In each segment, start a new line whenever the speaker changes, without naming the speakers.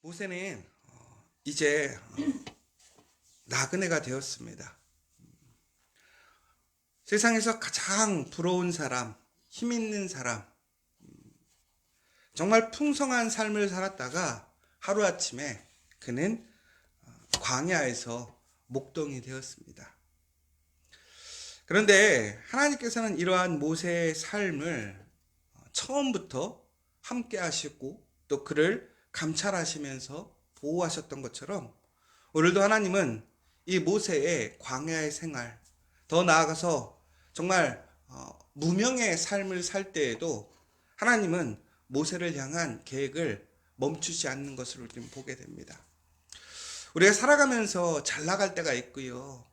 모세는 이제 나그네가 되었습니다. 세상에서 가장 부러운 사람, 힘 있는 사람, 정말 풍성한 삶을 살았다가 하루아침에 그는 광야에서 목동이 되었습니다. 그런데 하나님께서는 이러한 모세의 삶을 처음부터 함께 하시고 또 그를 감찰하시면서 보호하셨던 것처럼 오늘도 하나님은 이 모세의 광야의 생활, 더 나아가서 정말 무명의 삶을 살 때에도 하나님은 모세를 향한 계획을 멈추지 않는 것을 우리는 보게 됩니다. 우리가 살아가면서 잘 나갈 때가 있고요.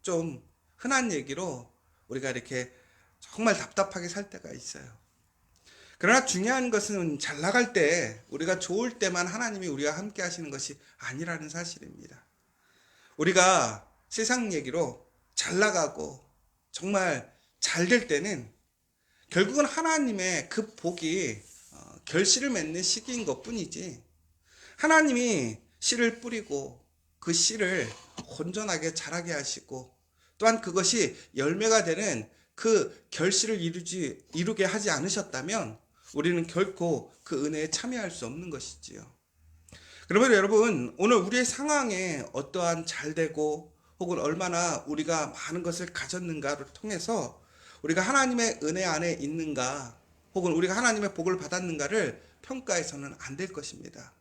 좀 흔한 얘기로 우리가 이렇게 정말 답답하게 살 때가 있어요. 그러나 중요한 것은 잘 나갈 때, 우리가 좋을 때만 하나님이 우리와 함께 하시는 것이 아니라는 사실입니다. 우리가 세상 얘기로 잘 나가고 정말 잘 될 때는 결국은 하나님의 그 복이 결실을 맺는 시기인 것 뿐이지, 하나님이 씨를 뿌리고 그 씨를 온전하게 자라게 하시고 또한 그것이 열매가 되는 그 결실을 이루게 하지 않으셨다면 우리는 결코 그 은혜에 참여할 수 없는 것이지요. 그러면 여러분, 오늘 우리의 상황에 어떠한 잘되고 혹은 얼마나 우리가 많은 것을 가졌는가를 통해서 우리가 하나님의 은혜 안에 있는가 혹은 우리가 하나님의 복을 받았는가를 평가해서는 안 될 것입니다.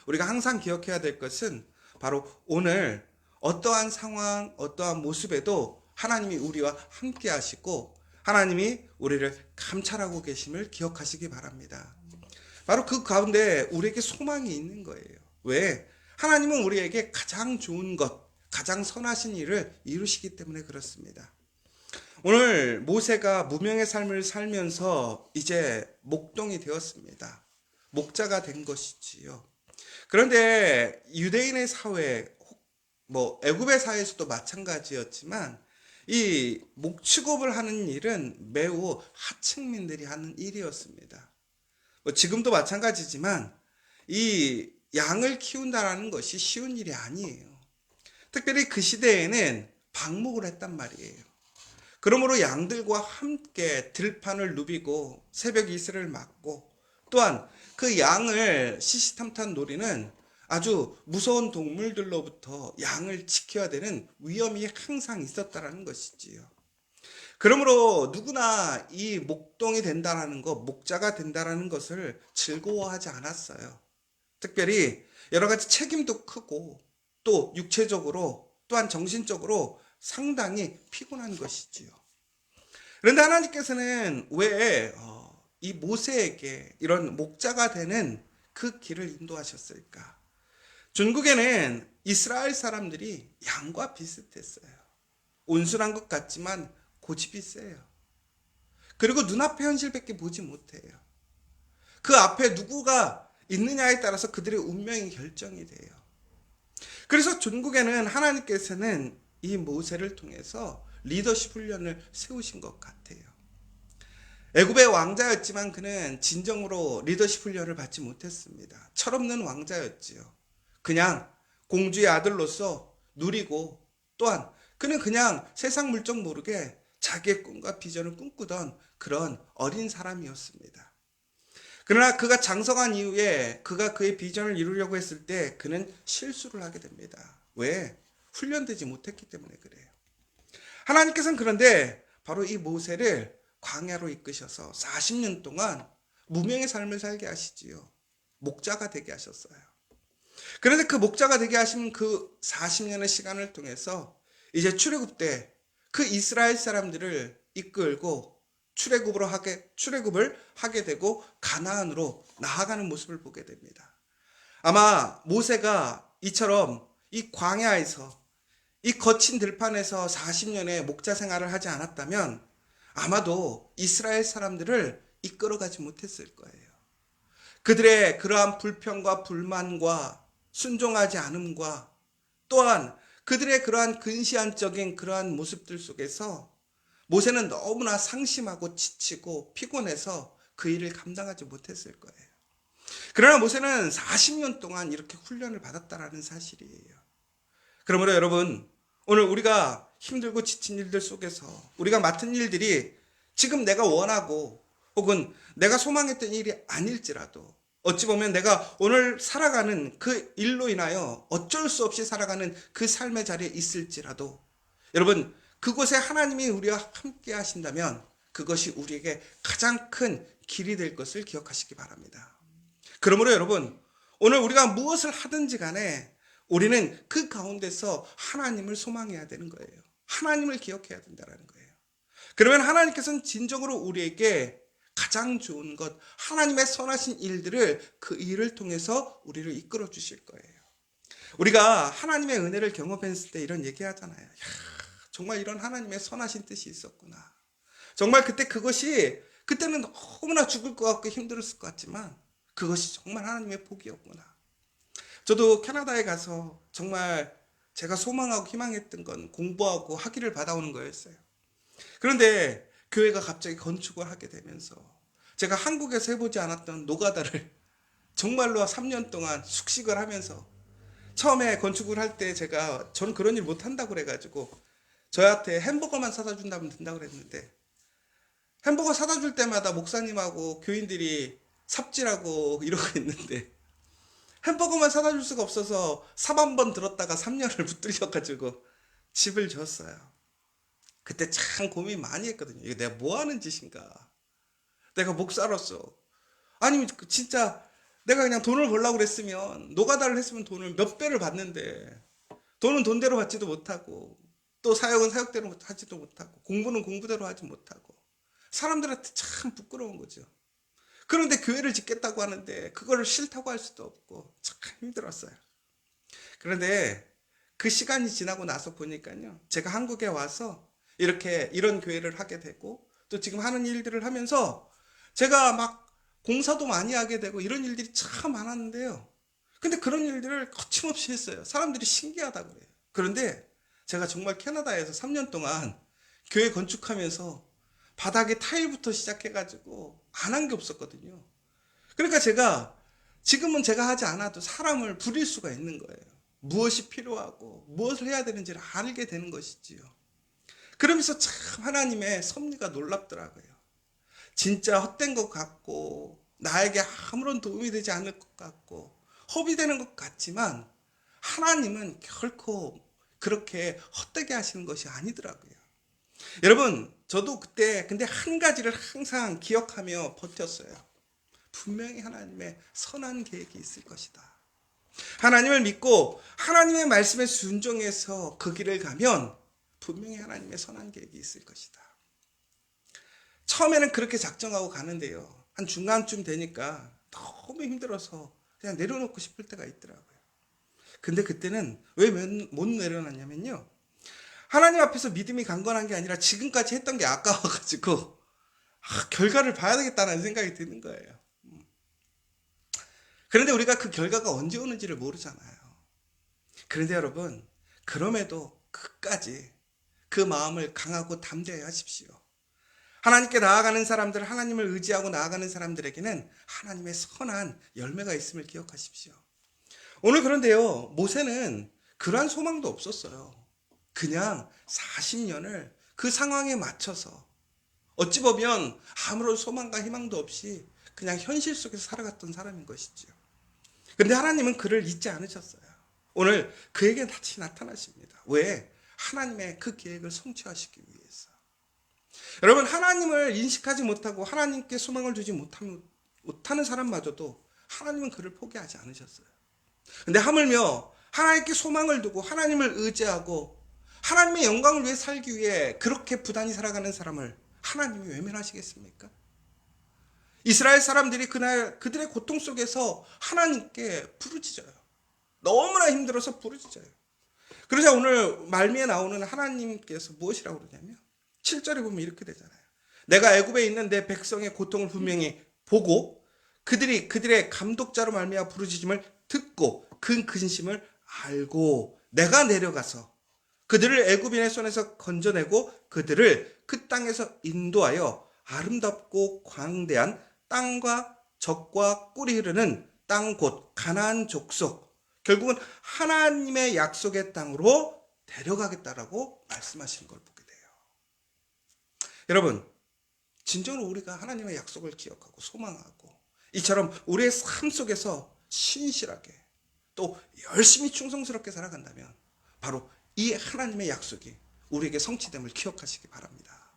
우리가 항상 기억해야 될 것은 바로 오늘 어떠한 상황, 어떠한 모습에도 하나님이 우리와 함께 하시고 하나님이 우리를 감찰하고 계심을 기억하시기 바랍니다. 바로 그 가운데 우리에게 소망이 있는 거예요. 왜? 하나님은 우리에게 가장 좋은 것, 가장 선하신 일을 이루시기 때문에 그렇습니다. 오늘 모세가 무명의 삶을 살면서 이제 목동이 되었습니다. 목자가 된 것이지요. 그런데 유대인의 사회, 애굽의 사회에서도 마찬가지였지만 이 목축업을 하는 일은 매우 하층민들이 하는 일이었습니다. 지금도 마찬가지지만 이 양을 키운다는 것이 쉬운 일이 아니에요. 특별히 그 시대에는 방목을 했단 말이에요. 그러므로 양들과 함께 들판을 누비고 새벽 이슬을 맞고 또한 그 양을 시시탐탐 노리는 아주 무서운 동물들로부터 양을 지켜야 되는 위험이 항상 있었다는 것이지요. 그러므로 누구나 이 목동이 된다는 것, 목자가 된다는 것을 즐거워하지 않았어요. 특별히 여러 가지 책임도 크고 또 육체적으로 또한 정신적으로 상당히 피곤한 것이지요. 그런데 하나님께서는 왜 이 모세에게 이런 목자가 되는 그 길을 인도하셨을까? 중국에는 이스라엘 사람들이 양과 비슷했어요. 온순한 것 같지만 고집이 세요. 그리고 눈앞의 현실밖에 보지 못해요. 그 앞에 누구가 있느냐에 따라서 그들의 운명이 결정이 돼요. 그래서 중국에는 하나님께서는 이 모세를 통해서 리더십 훈련을 세우신 것 같아요. 애굽의 왕자였지만 그는 진정으로 리더십 훈련을 받지 못했습니다. 철없는 왕자였지요. 그냥 공주의 아들로서 누리고 또한 그는 그냥 세상 물정 모르게 자기의 꿈과 비전을 꿈꾸던 그런 어린 사람이었습니다. 그러나 그가 장성한 이후에 그가 그의 비전을 이루려고 했을 때 그는 실수를 하게 됩니다. 왜? 훈련되지 못했기 때문에 그래요. 하나님께서는 그런데 바로 이 모세를 광야로 이끄셔서 40년 동안 무명의 삶을 살게 하시지요. 목자가 되게 하셨어요. 그런데 그 목자가 되게 하신 그 40년의 시간을 통해서 이제 출애굽 때 그 이스라엘 사람들을 이끌고 출애굽을 하게 되고 가나안으로 나아가는 모습을 보게 됩니다. 아마 모세가 이처럼 이 광야에서 이 거친 들판에서 40년의 목자 생활을 하지 않았다면 아마도 이스라엘 사람들을 이끌어가지 못했을 거예요. 그들의 그러한 불평과 불만과 순종하지 않음과 또한 그들의 그러한 근시안적인 그러한 모습들 속에서 모세는 너무나 상심하고 지치고 피곤해서 그 일을 감당하지 못했을 거예요. 그러나 모세는 40년 동안 이렇게 훈련을 받았다라는 사실이에요. 그러므로 여러분, 오늘 우리가 힘들고 지친 일들 속에서 우리가 맡은 일들이 지금 내가 원하고 혹은 내가 소망했던 일이 아닐지라도 어찌 보면 내가 오늘 살아가는 그 일로 인하여 어쩔 수 없이 살아가는 그 삶의 자리에 있을지라도 여러분, 그곳에 하나님이 우리와 함께 하신다면 그것이 우리에게 가장 큰 길이 될 것을 기억하시기 바랍니다. 그러므로 여러분, 오늘 우리가 무엇을 하든지 간에 우리는 그 가운데서 하나님을 소망해야 되는 거예요. 하나님을 기억해야 된다는 거예요. 그러면 하나님께서는 진정으로 우리에게 가장 좋은 것, 하나님의 선하신 일들을 그 일을 통해서 우리를 이끌어 주실 거예요. 우리가 하나님의 은혜를 경험했을 때 이런 얘기 하잖아요. 야, 정말 이런 하나님의 선하신 뜻이 있었구나. 정말 그때는 너무나 죽을 것 같고 힘들었을 것 같지만 그것이 정말 하나님의 복이었구나. 저도 캐나다에 가서 정말 제가 소망하고 희망했던 건 공부하고 학위를 받아오는 거였어요. 그런데 교회가 갑자기 건축을 하게 되면서 제가 한국에서 해보지 않았던 노가다를 정말로 3년 동안 숙식을 하면서 처음에 건축을 할 때 전 그런 일 못한다고 그래가지고 저한테 햄버거만 사다 준다면 된다고 그랬는데 햄버거 사다 줄 때마다 목사님하고 교인들이 삽질하고 이러고 있는데 햄버거만 사다 줄 수가 없어서 삽 한 번 들었다가 3년을 붙들려가지고 집을 줬어요. 그때 참 고민 많이 했거든요. 이게 내가 뭐 하는 짓인가? 내가 목사로서. 아니면 진짜 내가 그냥 돈을 벌려고 그랬으면, 노가다를 했으면 돈을 몇 배를 받는데, 돈은 돈대로 받지도 못하고, 또 사역은 사역대로 하지도 못하고, 공부는 공부대로 하지 못하고, 사람들한테 참 부끄러운 거죠. 그런데 교회를 짓겠다고 하는데, 그거를 싫다고 할 수도 없고, 참 힘들었어요. 그런데 그 시간이 지나고 나서 보니까요, 제가 한국에 와서 이런 교회를 하게 되고 또 지금 하는 일들을 하면서 제가 막 공사도 많이 하게 되고 이런 일들이 참 많았는데요. 근데 그런 일들을 거침없이 했어요. 사람들이 신기하다고 그래요. 그런데 제가 정말 캐나다에서 3년 동안 교회 건축하면서 바닥에 타일부터 시작해가지고 안 한 게 없었거든요. 그러니까 지금은 제가 하지 않아도 사람을 부릴 수가 있는 거예요. 무엇이 필요하고 무엇을 해야 되는지를 알게 되는 것이지요. 그러면서 참 하나님의 섭리가 놀랍더라고요. 진짜 헛된 것 같고 나에게 아무런 도움이 되지 않을 것 같고 허비되는 것 같지만 하나님은 결코 그렇게 헛되게 하시는 것이 아니더라고요. 여러분, 저도 그때 근데 한 가지를 항상 기억하며 버텼어요. 분명히 하나님의 선한 계획이 있을 것이다. 하나님을 믿고 하나님의 말씀에 순종해서 그 길을 가면 분명히 하나님의 선한 계획이 있을 것이다. 처음에는 그렇게 작정하고 가는데요. 한 중간쯤 되니까 너무 힘들어서 그냥 내려놓고 싶을 때가 있더라고요. 근데 그때는 왜 못 내려놨냐면요. 하나님 앞에서 믿음이 강건한 게 아니라 지금까지 했던 게 아까워가지고 결과를 봐야 되겠다는 생각이 드는 거예요. 그런데 우리가 그 결과가 언제 오는지를 모르잖아요. 그런데 여러분, 그럼에도 끝까지 그 마음을 강하고 담대히 하십시오. 하나님께 나아가는 사람들, 하나님을 의지하고 나아가는 사람들에게는 하나님의 선한 열매가 있음을 기억하십시오. 오늘 그런데요, 모세는 그러한 소망도 없었어요. 그냥 40년을 그 상황에 맞춰서 어찌 보면 아무런 소망과 희망도 없이 그냥 현실 속에서 살아갔던 사람인 것이죠. 그런데 하나님은 그를 잊지 않으셨어요. 오늘 그에게 다시 나타나십니다. 왜? 하나님의 그 계획을 성취하시기 위해서. 여러분, 하나님을 인식하지 못하고 하나님께 소망을 두지 못하는 사람마저도 하나님은 그를 포기하지 않으셨어요. 근데 하물며 하나님께 소망을 두고 하나님을 의지하고 하나님의 영광을 위해 살기 위해 그렇게 부단히 살아가는 사람을 하나님이 외면하시겠습니까? 이스라엘 사람들이 그날 그들의 고통 속에서 하나님께 부르짖어요. 너무나 힘들어서 부르짖어요. 그러자 오늘 말미에 나오는 하나님께서 무엇이라고 그러냐면 7절에 보면 이렇게 되잖아요. 내가 애굽에 있는 내 백성의 고통을 분명히 보고 그들의 감독자로 말미암아 부르짖음을 듣고 그 근심을 알고 내가 내려가서 그들을 애굽인의 손에서 건져내고 그들을 그 땅에서 인도하여 아름답고 광대한 땅과 젖과 꿀이 흐르는 땅 곧 가나안 족속, 결국은 하나님의 약속의 땅으로 데려가겠다라고 말씀하시는 걸 보게 돼요. 여러분, 진정으로 우리가 하나님의 약속을 기억하고 소망하고 이처럼 우리의 삶 속에서 신실하게 또 열심히 충성스럽게 살아간다면 바로 이 하나님의 약속이 우리에게 성취됨을 기억하시기 바랍니다.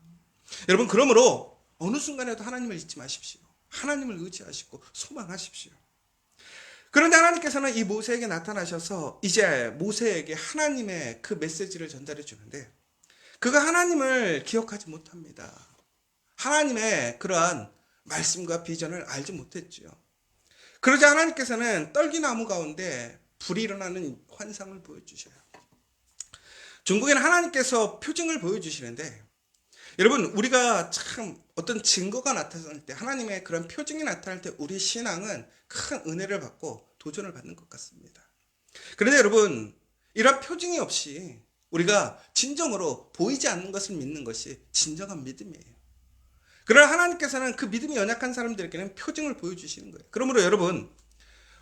여러분, 그러므로 어느 순간에도 하나님을 잊지 마십시오. 하나님을 의지하시고 소망하십시오. 그런데 하나님께서는 이 모세에게 나타나셔서 이제 모세에게 하나님의 그 메시지를 전달해 주는데 그가 하나님을 기억하지 못합니다. 하나님의 그러한 말씀과 비전을 알지 못했지요. 그러자 하나님께서는 떨기나무 가운데 불이 일어나는 환상을 보여주셔요. 중국에는 하나님께서 표징을 보여주시는데 여러분, 우리가 참 어떤 증거가 나타날 때, 하나님의 그런 표징이 나타날 때 우리 신앙은 큰 은혜를 받고 도전을 받는 것 같습니다. 그런데 여러분, 이런 표징이 없이 우리가 진정으로 보이지 않는 것을 믿는 것이 진정한 믿음이에요. 그러나 하나님께서는 그 믿음이 연약한 사람들에게는 표징을 보여주시는 거예요. 그러므로 여러분,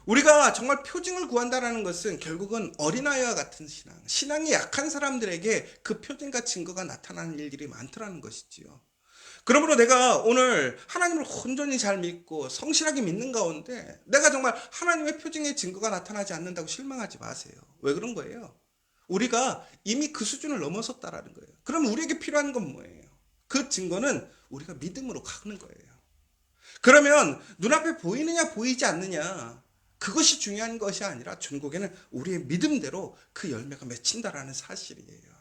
우리가 정말 표징을 구한다는 것은 결국은 어린아이와 같은 신앙이 약한 사람들에게 그 표징과 증거가 나타나는 일들이 많더라는 것이지요. 그러므로 내가 오늘 하나님을 온전히 잘 믿고 성실하게 믿는 가운데 내가 정말 하나님의 표징의 증거가 나타나지 않는다고 실망하지 마세요. 왜 그런 거예요? 우리가 이미 그 수준을 넘어섰다라는 거예요. 그럼 우리에게 필요한 건 뭐예요? 그 증거는 우리가 믿음으로 가는 거예요. 그러면 눈앞에 보이느냐 보이지 않느냐, 그것이 중요한 것이 아니라 중국에는 우리의 믿음대로 그 열매가 맺힌다라는 사실이에요.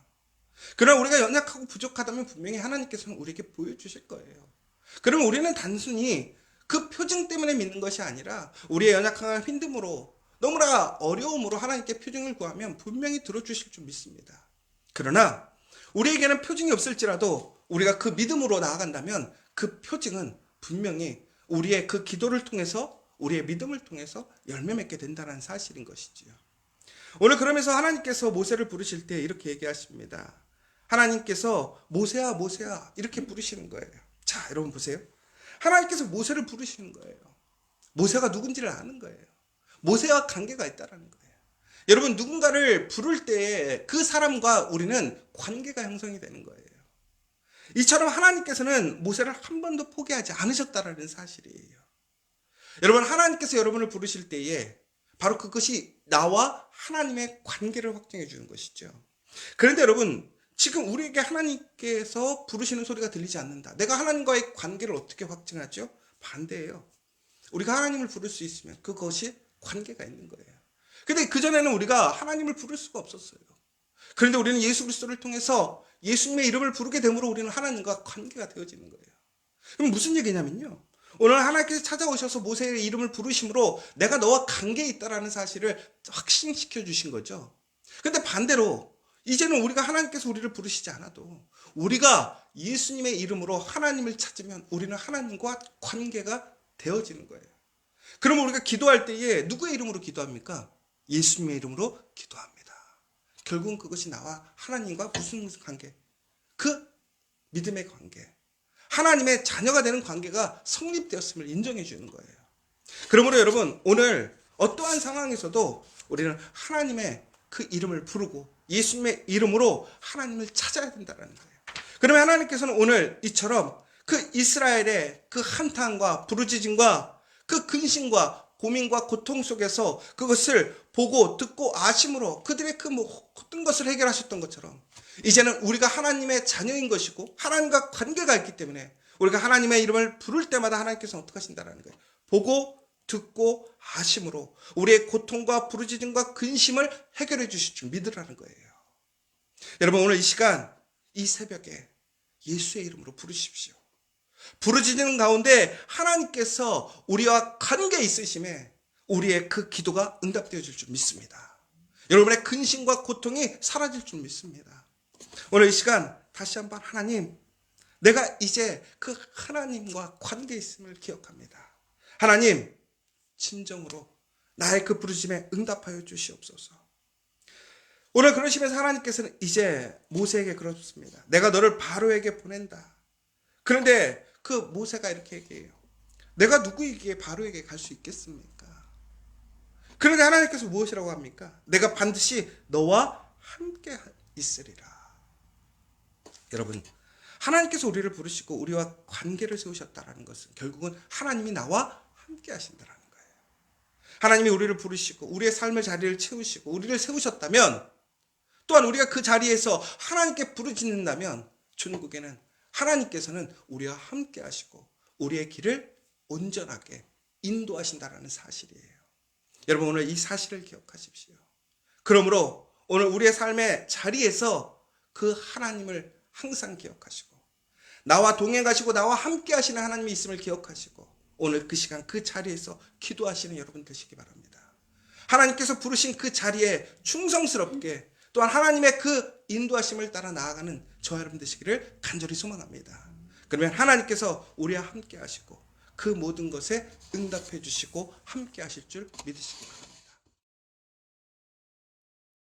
그러나 우리가 연약하고 부족하다면 분명히 하나님께서는 우리에게 보여주실 거예요. 그러면 우리는 단순히 그 표징 때문에 믿는 것이 아니라 우리의 연약함과 힘듦으로 너무나 어려움으로 하나님께 표징을 구하면 분명히 들어주실 줄 믿습니다. 그러나 우리에게는 표징이 없을지라도 우리가 그 믿음으로 나아간다면 그 표징은 분명히 우리의 그 기도를 통해서 우리의 믿음을 통해서 열매 맺게 된다는 사실인 것이지요. 오늘 그러면서 하나님께서 모세를 부르실 때 이렇게 얘기하십니다. 하나님께서 모세야 모세야 이렇게 부르시는 거예요. 자, 여러분 보세요. 하나님께서 모세를 부르시는 거예요. 모세가 누군지를 아는 거예요. 모세와 관계가 있다는 거예요. 여러분, 누군가를 부를 때 그 사람과 우리는 관계가 형성이 되는 거예요. 이처럼 하나님께서는 모세를 한 번도 포기하지 않으셨다는 사실이에요. 여러분, 하나님께서 여러분을 부르실 때에 바로 그것이 나와 하나님의 관계를 확증해 주는 것이죠. 그런데 여러분, 지금 우리에게 하나님께서 부르시는 소리가 들리지 않는다. 내가 하나님과의 관계를 어떻게 확증하죠? 반대예요. 우리가 하나님을 부를 수 있으면 그것이 관계가 있는 거예요. 근데 그전에는 우리가 하나님을 부를 수가 없었어요. 그런데 우리는 예수 그리스도를 통해서 예수님의 이름을 부르게 됨으로 우리는 하나님과 관계가 되어지는 거예요. 그럼 무슨 얘기냐면요, 오늘 하나님께서 찾아오셔서 모세의 이름을 부르심으로 내가 너와 관계에 있다라는 사실을 확신시켜 주신 거죠. 근데 반대로 이제는 우리가 하나님께서 우리를 부르시지 않아도 우리가 예수님의 이름으로 하나님을 찾으면 우리는 하나님과 관계가 되어지는 거예요. 그러면 우리가 기도할 때에 누구의 이름으로 기도합니까? 예수님의 이름으로 기도합니다. 결국은 그것이 나와 하나님과 무슨 관계? 그 믿음의 관계, 하나님의 자녀가 되는 관계가 성립되었음을 인정해 주는 거예요. 그러므로 여러분, 오늘 어떠한 상황에서도 우리는 하나님의 그 이름을 부르고 예수님의 이름으로 하나님을 찾아야 된다는 거예요. 그러면 하나님께서는 오늘 이처럼 그 이스라엘의 그 한탄과 부르짖음과 그 근심과 고민과 고통 속에서 그것을 보고 듣고 아심으로 그들의 그 모든 것을 해결하셨던 것처럼 이제는 우리가 하나님의 자녀인 것이고 하나님과 관계가 있기 때문에 우리가 하나님의 이름을 부를 때마다 하나님께서는 어떻게 하신다는 거예요. 보고 듣고 아심으로 우리의 고통과 부르짖음과 근심을 해결해 주실 줄 믿으라는 거예요. 여러분, 오늘 이 시간 이 새벽에 예수의 이름으로 부르십시오. 부르짖는 가운데 하나님께서 우리와 관계 있으심에 우리의 그 기도가 응답되어질 줄 믿습니다. 여러분의 근심과 고통이 사라질 줄 믿습니다. 오늘 이 시간 다시 한번 하나님, 내가 이제 그 하나님과 관계 있음을 기억합니다. 하나님, 진정으로 나의 그 부르짖음에 응답하여 주시옵소서. 오늘 그러시면서 하나님께서는 이제 모세에게 그렇습니다. 내가 너를 바로에게 보낸다. 그런데 그 모세가 이렇게 얘기해요. 내가 누구에게 바로에게 갈 수 있겠습니까? 그런데 하나님께서 무엇이라고 합니까? 내가 반드시 너와 함께 있으리라. 여러분, 하나님께서 우리를 부르시고 우리와 관계를 세우셨다는 것은 결국은 하나님이 나와 함께 하신다는 거예요. 하나님이 우리를 부르시고 우리의 삶의 자리를 채우시고 우리를 세우셨다면, 또한 우리가 그 자리에서 하나님께 부르짖는다면 천국에는 하나님께서는 우리와 함께 하시고 우리의 길을 온전하게 인도하신다는 사실이에요. 여러분, 오늘 이 사실을 기억하십시오. 그러므로 오늘 우리의 삶의 자리에서 그 하나님을 항상 기억하시고 나와 동행하시고 나와 함께 하시는 하나님이 있음을 기억하시고 오늘 그 시간 그 자리에서 기도하시는 여러분 되시기 바랍니다. 하나님께서 부르신 그 자리에 충성스럽게 또한 하나님의 그 인도하심을 따라 나아가는 저와 여러분 되시기를 간절히 소망합니다. 그러면 하나님께서 우리와 함께 하시고 그 모든 것에 응답해 주시고 함께 하실 줄 믿으시기 바랍니다.